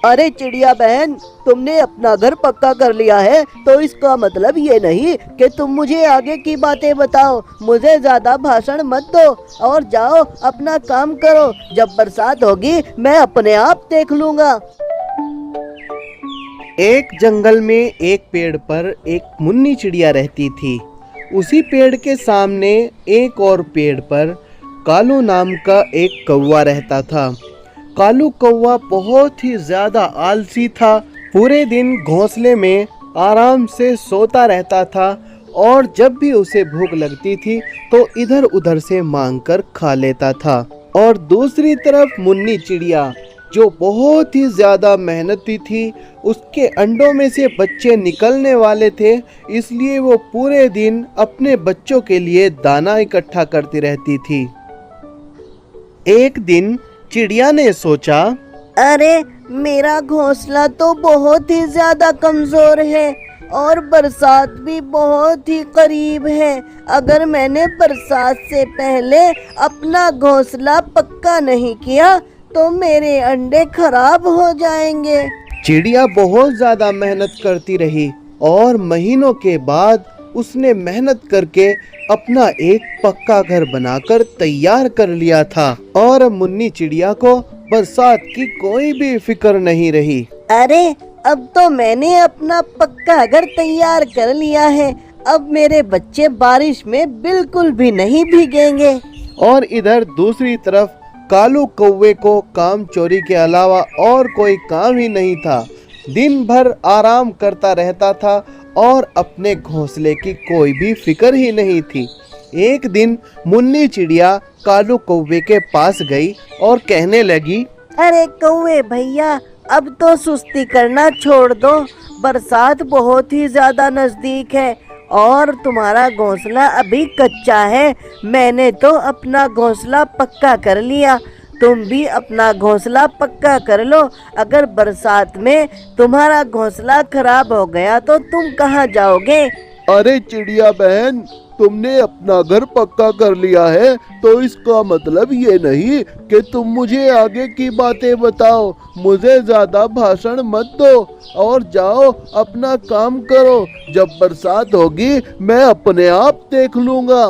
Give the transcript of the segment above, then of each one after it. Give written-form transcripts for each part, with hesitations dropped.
अरे चिड़िया बहन, तुमने अपना घर पक्का कर लिया है तो इसका मतलब ये नहीं कि तुम मुझे आगे की बातें बताओ। मुझे ज्यादा भाषण मत दो और जाओ अपना काम करो। जब बरसात होगी मैं अपने आप देख लूंगा। एक जंगल में एक पेड़ पर एक मुन्नी चिड़िया रहती थी। उसी पेड़ के सामने एक और पेड़ पर कालू नाम का एक कौवा रहता था। कालू कौवा बहुत ही ज़्यादा आलसी था। पूरे दिन घोंसले में आराम से सोता रहता था और जब भी उसे भूख लगती थी तो इधर उधर से मांग कर खा लेता था। और दूसरी तरफ मुन्नी चिड़िया जो बहुत ही ज़्यादा मेहनती थी, उसके अंडों में से बच्चे निकलने वाले थे, इसलिए वो पूरे दिन अपने बच्चों के लिए दाना इकट्ठा करती रहती थी। एक दिन चिड़िया ने सोचा, अरे मेरा घोंसला तो बहुत ही ज्यादा कमजोर है और बरसात भी बहुत ही करीब है। अगर मैंने बरसात से पहले अपना घोंसला पक्का नहीं किया तो मेरे अंडे खराब हो जाएंगे। चिड़िया बहुत ज़्यादा मेहनत करती रही और महीनों के बाद उसने मेहनत करके अपना एक पक्का घर बनाकर तैयार कर लिया था और मुन्नी चिड़िया को बरसात की कोई भी फिक्र नहीं रही। अरे अब तो मैंने अपना पक्का घर तैयार कर लिया है। अब मेरे बच्चे बारिश में बिल्कुल भी नहीं भीगेंगे। और इधर दूसरी तरफ कालू कौवे को काम चोरी के अलावा और कोई काम ही नहीं था। दिन भर आराम करता रहता था और अपने घोंसले की कोई भी फिक्र ही नहीं थी। एक दिन मुन्नी चिड़िया कालू कौवे के पास गई और कहने लगी, अरे कौवे भैया, अब तो सुस्ती करना छोड़ दो। बरसात बहुत ही ज्यादा नजदीक है और तुम्हारा घोंसला अभी कच्चा है। मैंने तो अपना घोंसला पक्का कर लिया, तुम भी अपना घोंसला पक्का कर लो। अगर बरसात में तुम्हारा घोंसला खराब हो गया तो तुम कहाँ जाओगे? अरे चिड़िया बहन, तुमने अपना घर पक्का कर लिया है तो इसका मतलब ये नहीं कि तुम मुझे आगे की बातें बताओ। मुझे ज्यादा भाषण मत दो और जाओ अपना काम करो। जब बरसात होगी मैं अपने आप देख लूंगा।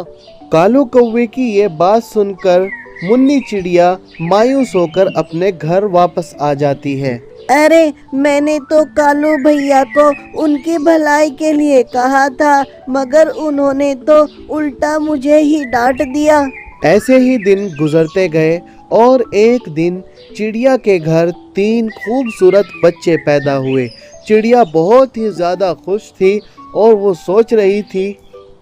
कालू कौवे की ये बात सुनकर मुन्नी चिड़िया मायूस होकर अपने घर वापस आ जाती है। अरे मैंने तो कालू भैया को उनकी भलाई के लिए कहा था, मगर उन्होंने तो उल्टा मुझे ही डांट दिया। ऐसे ही दिन गुजरते गए और एक दिन चिड़िया के घर 3 खूबसूरत बच्चे पैदा हुए। चिड़िया बहुत ही ज़्यादा खुश थी और वो सोच रही थी,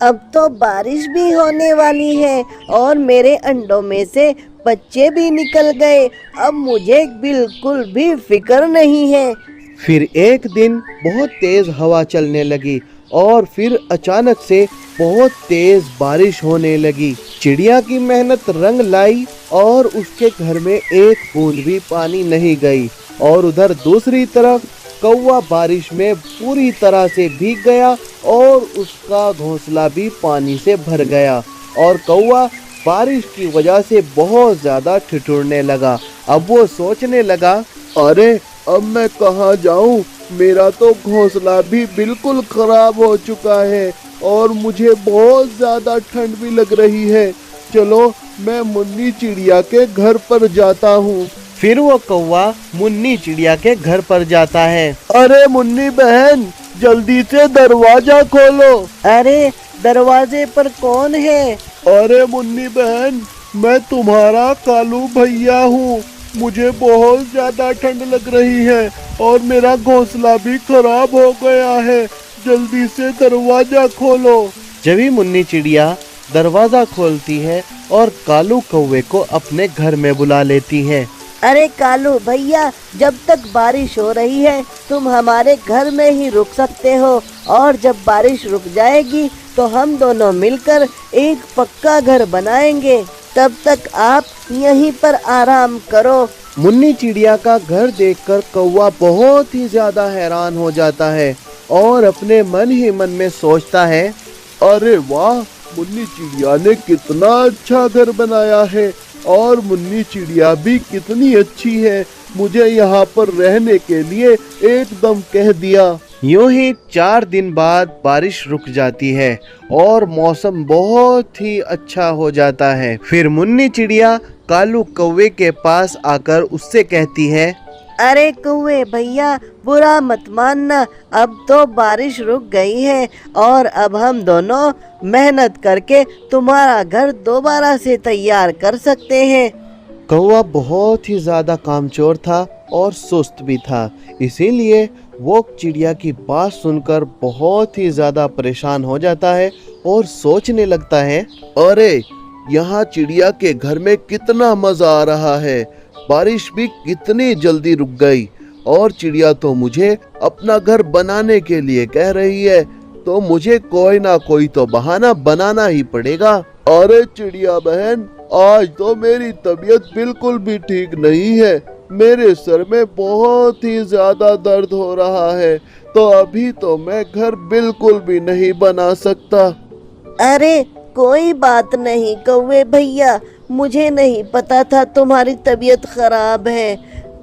अब तो बारिश भी होने वाली है और मेरे अंडों में से बच्चे भी निकल गए। अब मुझे बिल्कुल भी फिक्र नहीं है। फिर एक दिन बहुत तेज हवा चलने लगी और फिर अचानक से बहुत तेज बारिश होने लगी। चिड़िया की मेहनत रंग लाई और उसके घर में एक बूंद भी पानी नहीं गई। और उधर दूसरी तरफ कौवा बारिश में पूरी तरह से भीग गया और उसका घोंसला भी पानी से भर गया और कौवा बारिश की वजह से बहुत ज़्यादा ठिठुरने लगा। अब वो सोचने लगा, अरे अब मैं कहाँ जाऊँ? मेरा तो घोंसला भी बिल्कुल खराब हो चुका है और मुझे बहुत ज़्यादा ठंड भी लग रही है। चलो मैं मुन्नी चिड़िया के घर पर जाता हूँ। फिर वो कौवा मुन्नी चिड़िया के घर पर जाता है। अरे मुन्नी बहन, जल्दी से दरवाजा खोलो। अरे दरवाजे पर कौन है? अरे मुन्नी बहन, मैं तुम्हारा कालू भैया हूँ। मुझे बहुत ज्यादा ठंड लग रही है और मेरा घोंसला भी खराब हो गया है। जल्दी से दरवाजा खोलो। जब ही मुन्नी चिड़िया दरवाजा खोलती है और कालू कौवे को अपने घर में बुला लेती है। अरे कालू भैया, जब तक बारिश हो रही है तुम हमारे घर में ही रुक सकते हो और जब बारिश रुक जाएगी तो हम दोनों मिलकर एक पक्का घर बनाएंगे। तब तक आप यहीं पर आराम करो। मुन्नी चिड़िया का घर देखकर कौवा बहुत ही ज्यादा हैरान हो जाता है और अपने मन ही मन में सोचता है, अरे वाह, मुन्नी चिड़िया ने कितना अच्छा घर बनाया है और मुन्नी चिड़िया भी कितनी अच्छी है। मुझे यहाँ पर रहने के लिए एकदम कह दिया। यूं ही 4 दिन बाद बारिश रुक जाती है और मौसम बहुत ही अच्छा हो जाता है। फिर मुन्नी चिड़िया कालू कौवे के पास आकर उससे कहती है, अरे कौवे भैया, बुरा मत मानना, अब तो बारिश रुक गई है और अब हम दोनों मेहनत करके तुम्हारा घर दोबारा से तैयार कर सकते हैं। कौवा बहुत ही ज्यादा कामचोर था और सुस्त भी था, इसीलिए वो चिड़िया की बात सुनकर बहुत ही ज्यादा परेशान हो जाता है और सोचने लगता है, अरे यहाँ चिड़िया के घर में कितना मजा आ रहा है, बारिश भी कितनी जल्दी रुक गई और चिड़िया तो मुझे अपना घर बनाने के लिए कह रही है, तो मुझे कोई ना कोई तो बहाना बनाना ही पड़ेगा। अरे चिड़िया बहन, आज तो मेरी तबीयत बिल्कुल भी ठीक नहीं है, मेरे सर में बहुत ही ज्यादा दर्द हो रहा है, तो अभी तो मैं घर बिल्कुल भी नहीं बना सकता। अरे कोई बात नहीं कौवे भैया, मुझे नहीं पता था तुम्हारी तबीयत खराब है,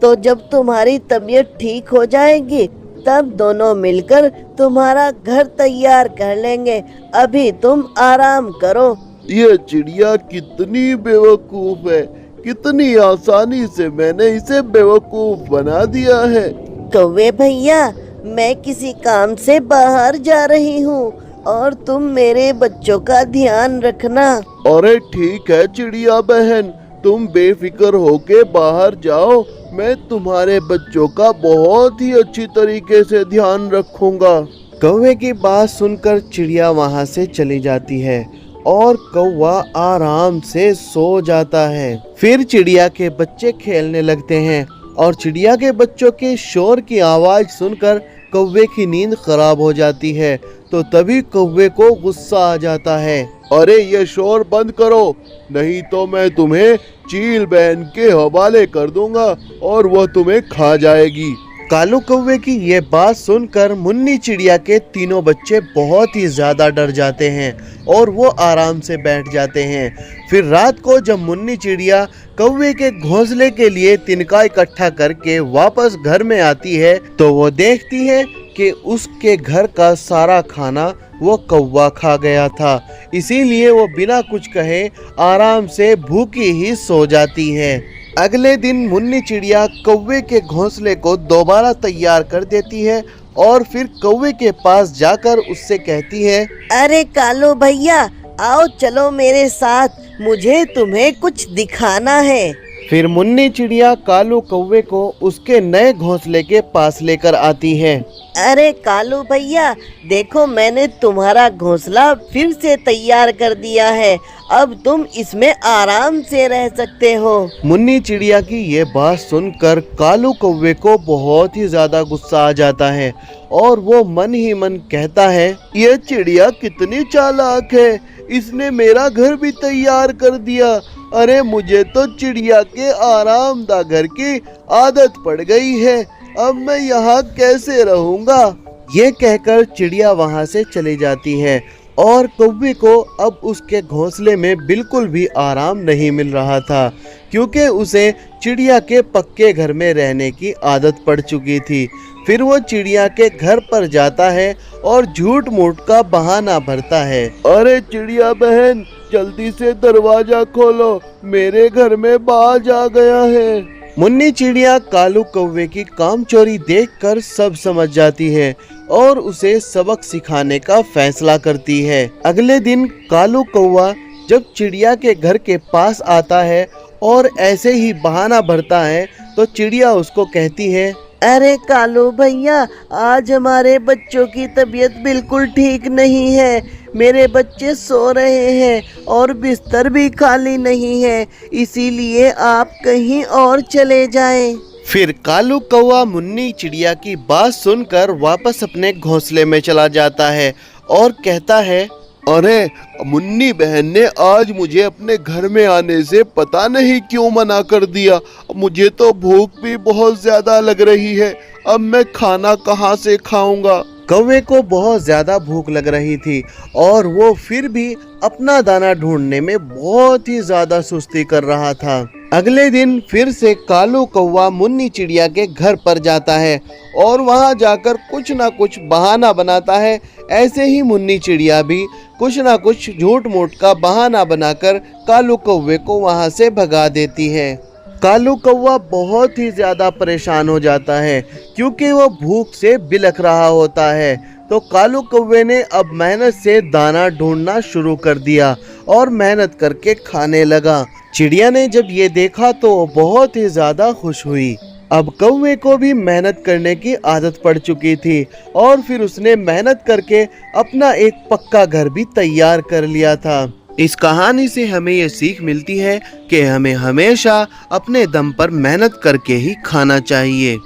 तो जब तुम्हारी तबीयत ठीक हो जाएगी तब दोनों मिलकर तुम्हारा घर तैयार कर लेंगे, अभी तुम आराम करो। ये चिड़िया कितनी बेवकूफ है, कितनी आसानी से मैंने इसे बेवकूफ बना दिया है। कौवे भैया, मैं किसी काम से बाहर जा रही हूँ और तुम मेरे बच्चों का ध्यान रखना। अरे ठीक है चिड़िया बहन, तुम बेफिक्र होके बाहर जाओ, मैं तुम्हारे बच्चों का बहुत ही अच्छी तरीके से ध्यान रखूंगा। कौवे की बात सुनकर चिड़िया वहां से चली जाती है और कौवा आराम से सो जाता है। फिर चिड़िया के बच्चे खेलने लगते हैं और चिड़िया के बच्चों के शोर की आवाज सुनकर कौवे की नींद खराब हो जाती है, तो तभी कौवे को गुस्सा आ जाता है। अरे ये शोर बंद करो, नहीं तो मैं तुम्हें चील बहन के हवाले कर दूंगा और वह तुम्हें खा जाएगी। कालू कौवे की ये बात सुनकर मुन्नी चिड़िया के तीनों बच्चे बहुत ही ज्यादा डर जाते हैं और वो आराम से बैठ जाते हैं। फिर रात को जब मुन्नी चिड़िया कौवे के घोंसले के लिए तिनका इकट्ठा करके वापस घर में आती है, तो वो देखती है कि उसके घर का सारा खाना वो कौवा खा गया था, इसीलिए वो बिना कुछ कहे आराम से भूखी ही सो जाती है। अगले दिन मुन्नी चिड़िया कौवे के घोंसले को दोबारा तैयार कर देती है और फिर कौवे के पास जाकर उससे कहती है, अरे कालू भैया, आओ चलो मेरे साथ, मुझे तुम्हें कुछ दिखाना है। फिर मुन्नी चिड़िया कालू कौवे को उसके नए घोंसले के पास लेकर आती है। अरे कालू भैया, देखो मैंने तुम्हारा घोंसला फिर से तैयार कर दिया है, अब तुम इसमें आराम से रह सकते हो। मुन्नी चिड़िया की ये बात सुनकर कालू कौवे को बहुत ही ज्यादा गुस्सा आ जाता है और वो मन ही मन कहता है, ये चिड़िया कितनी चालाक है, इसने मेरा घर भी तैयार कर दिया। अरे मुझे तो चिड़िया के आरामदा घर की आदत पड़ गई है, अब मैं यहाँ कैसे रहूँगा। ये कहकर चिड़िया वहाँ से चली जाती है और कौवे को अब उसके घोंसले में बिल्कुल भी आराम नहीं मिल रहा था, क्योंकि उसे चिड़िया के पक्के घर में रहने की आदत पड़ चुकी थी। फिर वो चिड़िया के घर पर जाता है और झूठ मूठ का बहाना भरता है। अरे चिड़िया बहन, जल्दी से दरवाजा खोलो, मेरे घर में बाज आ गया है। मुन्नी चिड़िया कालू कौवे की कामचोरी देखकर सब समझ जाती है और उसे सबक सिखाने का फैसला करती है। अगले दिन कालू कौवा जब चिड़िया के घर के पास आता है और ऐसे ही बहाना भरता है, तो चिड़िया उसको कहती है, अरे कालू भैया, आज हमारे बच्चों की तबीयत बिल्कुल ठीक नहीं है, मेरे बच्चे सो रहे हैं और बिस्तर भी खाली नहीं है, इसीलिए आप कहीं और चले जाएं। फिर कालू कौवा मुन्नी चिड़िया की बात सुनकर वापस अपने घोंसले में चला जाता है और कहता है, अरे मुन्नी बहन ने आज मुझे अपने घर में आने से पता नहीं क्यों मना कर दिया, मुझे तो भूख भी बहुत ज्यादा लग रही है, अब मैं खाना कहाँ से खाऊंगा। कौवे को बहुत ज्यादा भूख लग रही थी और वो फिर भी अपना दाना ढूंढने में बहुत ही ज्यादा सुस्ती कर रहा था। अगले दिन फिर से कालू कौवा मुन्नी चिड़िया के घर पर जाता है और वहां जाकर कुछ ना कुछ बहाना बनाता है। ऐसे ही मुन्नी चिड़िया भी कुछ ना कुछ झूठ मूठ का बहाना बनाकर कालू कौवे को वहां से भगा देती है। कालू कौवा बहुत ही ज़्यादा परेशान हो जाता है क्योंकि वो भूख से बिलख रहा होता है। तो कालू कौवे ने अब मेहनत से दाना ढूंढना शुरू कर दिया और मेहनत करके खाने लगा। चिड़िया ने जब ये देखा तो बहुत ही ज़्यादा खुश हुई। अब कौवे को भी मेहनत करने की आदत पड़ चुकी थी और फिर उसने मेहनत करके अपना एक पक्का घर भी तैयार कर लिया था। इस कहानी से हमें ये सीख मिलती है कि हमें हमेशा अपने दम पर मेहनत करके ही खाना चाहिए।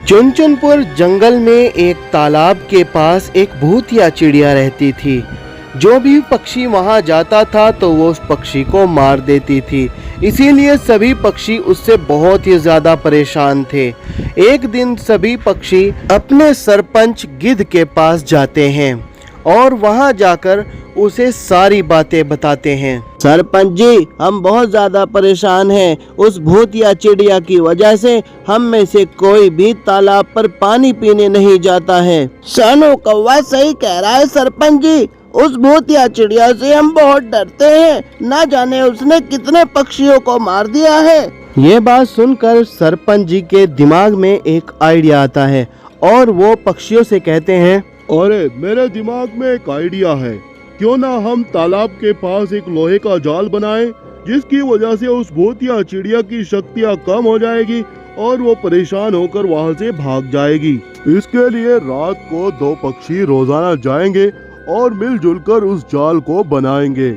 चुनचुनपुर जंगल में एक तालाब के पास एक भूतिया चिड़िया रहती थी। जो भी पक्षी वहां जाता था तो वो उस पक्षी को मार देती थी, इसीलिए सभी पक्षी उससे बहुत ही ज्यादा परेशान थे। एक दिन सभी पक्षी अपने सरपंच गिद्ध के पास जाते हैं और वहां जाकर उसे सारी बातें बताते हैं। सरपंच जी, हम बहुत ज्यादा परेशान हैं। उस भूतिया चिड़िया की वजह से हम में से कोई भी तालाब पर पानी पीने नहीं जाता है। सोनू कौवा सही कह रहा है सरपंच जी, उस भूतिया चिड़िया से हम बहुत डरते हैं। ना जाने उसने कितने पक्षियों को मार दिया है। ये बात सुनकर सरपंच जी के दिमाग में एक आइडिया आता है और वो पक्षियों से कहते हैं, अरे मेरे दिमाग में एक आइडिया है, क्यों ना हम तालाब के पास एक लोहे का जाल बनाएं, जिसकी वजह से उस भूतिया चिड़िया की शक्तियाँ कम हो जाएगी और वो परेशान होकर वहाँ से भाग जाएगी। इसके लिए रात को 2 पक्षी रोजाना जाएंगे और मिलजुल कर उस जाल को बनाएंगे।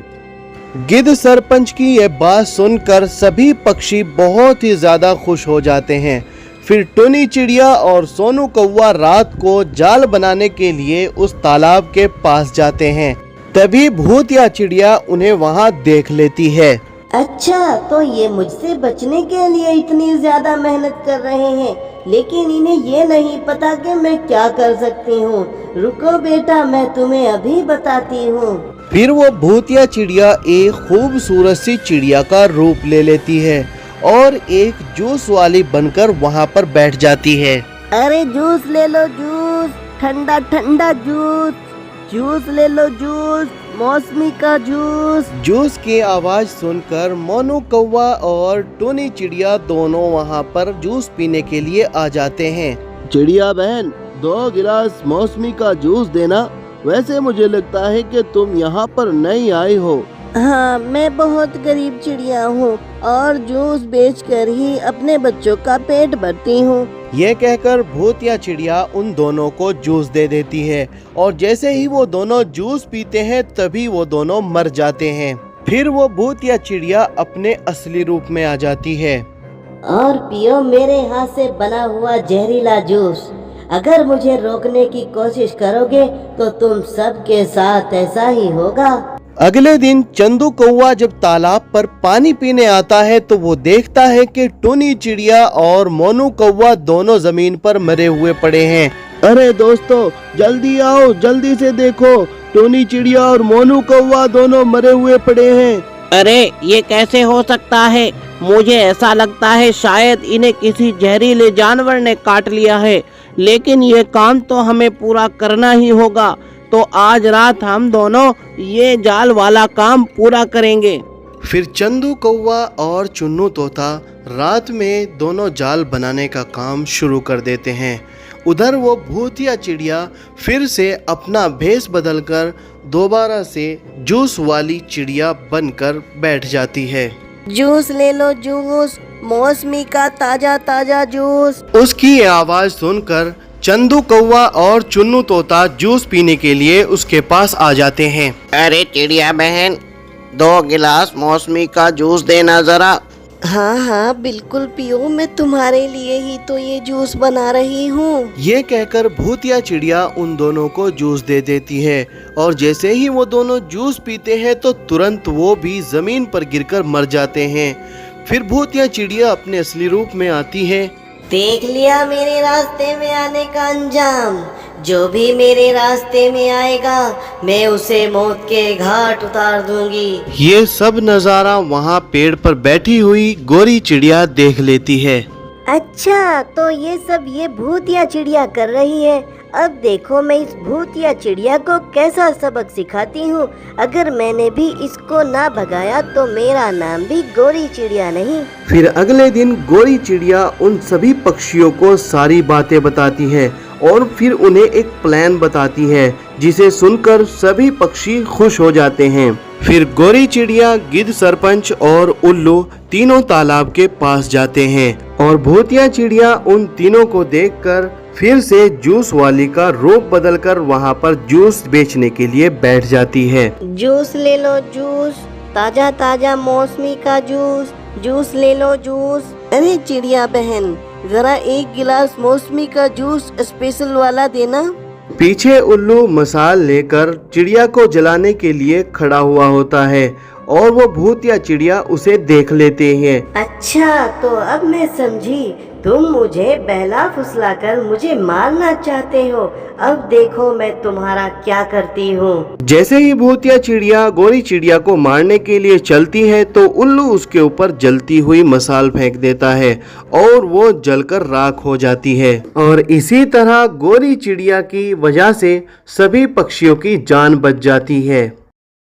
गिद्ध सरपंच की यह बात सुनकर सभी पक्षी बहुत ही ज्यादा खुश हो जाते हैं। फिर टुनी चिड़िया और सोनू कौवा रात को जाल बनाने के लिए उस तालाब के पास जाते हैं। तभी भूतिया चिड़िया उन्हें वहां देख लेती है। अच्छा, तो ये मुझसे बचने के लिए इतनी ज्यादा मेहनत कर रहे हैं, लेकिन इन्हें ये नहीं पता कि मैं क्या कर सकती हूँ। रुको बेटा, मैं तुम्हें अभी बताती हूँ। फिर वो भूतिया चिड़िया एक खूबसूरत सी चिड़िया का रूप ले लेती है और एक जूस वाली बनकर वहाँ पर बैठ जाती है। अरे जूस ले लो, जूस, ठंडा ठंडा जूस, जूस ले लो, जूस, मौसमी का जूस। जूस की आवाज सुनकर मोनू कौवा और टुनी चिड़िया दोनों वहाँ पर जूस पीने के लिए आ जाते हैं। चिड़िया बहन, 2 गिलास मौसमी का जूस देना। वैसे मुझे लगता है कि तुम यहाँ पर नई आई हो। हाँ, मैं बहुत गरीब चिड़िया हूँ और जूस बेचकर ही अपने बच्चों का पेट भरती हूँ। ये कहकर भूतिया चिड़िया उन दोनों को जूस दे देती है और जैसे ही वो दोनों जूस पीते हैं तभी वो दोनों मर जाते हैं। फिर वो भूतिया चिड़िया अपने असली रूप में आ जाती है। और पियो मेरे हाथ से बना हुआ जहरीला जूस। अगर मुझे रोकने की कोशिश करोगे तो तुम सबके साथ ऐसा ही होगा। अगले दिन चंदू कौवा जब तालाब पर पानी पीने आता है तो वो देखता है कि टुनी चिड़िया और मोनू कौवा दोनों जमीन पर मरे हुए पड़े हैं। अरे दोस्तों, जल्दी आओ, जल्दी से देखो, टोनी चिड़िया और मोनू कौवा दोनों मरे हुए पड़े हैं। अरे ये कैसे हो सकता है? मुझे ऐसा लगता है शायद इन्हें किसी जहरीले जानवर ने काट लिया है, लेकिन ये काम तो हमें पूरा करना ही होगा। तो आज रात हम दोनों ये जाल वाला काम पूरा करेंगे। फिर चंदू कौवा और चुन्नू तोता रात में दोनों जाल बनाने का काम शुरू कर देते हैं। उधर वो भूतिया चिड़िया फिर से अपना भेष बदलकर दोबारा से जूस वाली चिड़िया बनकर बैठ जाती है। जूस ले लो, जूस, मौसमी का ताजा ताजा जूस। उसकी ये आवाज सुनकर चंदू कौवा और चुन्नू तोता जूस पीने के लिए उसके पास आ जाते हैं। अरे चिड़िया बहन, 2 गिलास मौसमी का जूस देना जरा। हाँ हाँ बिल्कुल पियो, मैं तुम्हारे लिए ही तो ये जूस बना रही हूँ। ये कहकर भूतिया चिड़िया उन दोनों को जूस दे देती है और जैसे ही वो दोनों जूस पीते हैं तो तुरंत वो भी जमीन पर गिरकर मर जाते हैं। फिर भूतिया चिड़िया अपने असली रूप में आती है। देख लिया मेरे रास्ते में आने का अंजाम। जो भी मेरे रास्ते में आएगा मैं उसे मौत के घाट उतार दूंगी। ये सब नज़ारा वहाँ पेड़ पर बैठी हुई गोरी चिड़िया देख लेती है। अच्छा, तो ये सब ये भूतिया चिड़िया कर रही है। अब देखो मैं इस भूतिया चिड़िया को कैसा सबक सिखाती हूँ। अगर मैंने भी इसको ना भगाया तो मेरा नाम भी गोरी चिड़िया नहीं। फिर अगले दिन गोरी चिड़िया उन सभी पक्षियों को सारी बातें बताती है और फिर उन्हें एक प्लान बताती है जिसे सुनकर सभी पक्षी खुश हो जाते हैं। फिर गोरी चिड़िया, गिद्ध सरपंच और उल्लू तीनों तालाब के पास जाते हैं और भूतिया चिड़िया उन तीनों को देखकर फिर से जूस वाली का रूप बदलकर वहाँ पर जूस बेचने के लिए बैठ जाती है। जूस ले लो जूस, ताजा ताजा मौसमी का जूस, जूस ले लो जूस। अरे चिड़िया बहन, जरा एक गिलास मौसमी का जूस स्पेशल वाला देना। पीछे उल्लू मसाल लेकर चिड़िया को जलाने के लिए खड़ा हुआ होता है और वो भूतिया चिड़िया उसे देख लेते हैं। अच्छा, तो अब मैं समझी, तुम मुझे बहला फुसलाकर मुझे मारना चाहते हो। अब देखो मैं तुम्हारा क्या करती हूँ। जैसे ही भूतिया चिड़िया गोरी चिड़िया को मारने के लिए चलती है तो उल्लू उसके ऊपर जलती हुई मसाल फेंक देता है और वो जलकर राख हो जाती है। और इसी तरह गोरी चिड़िया की वजह से सभी पक्षियों की जान बच जाती है।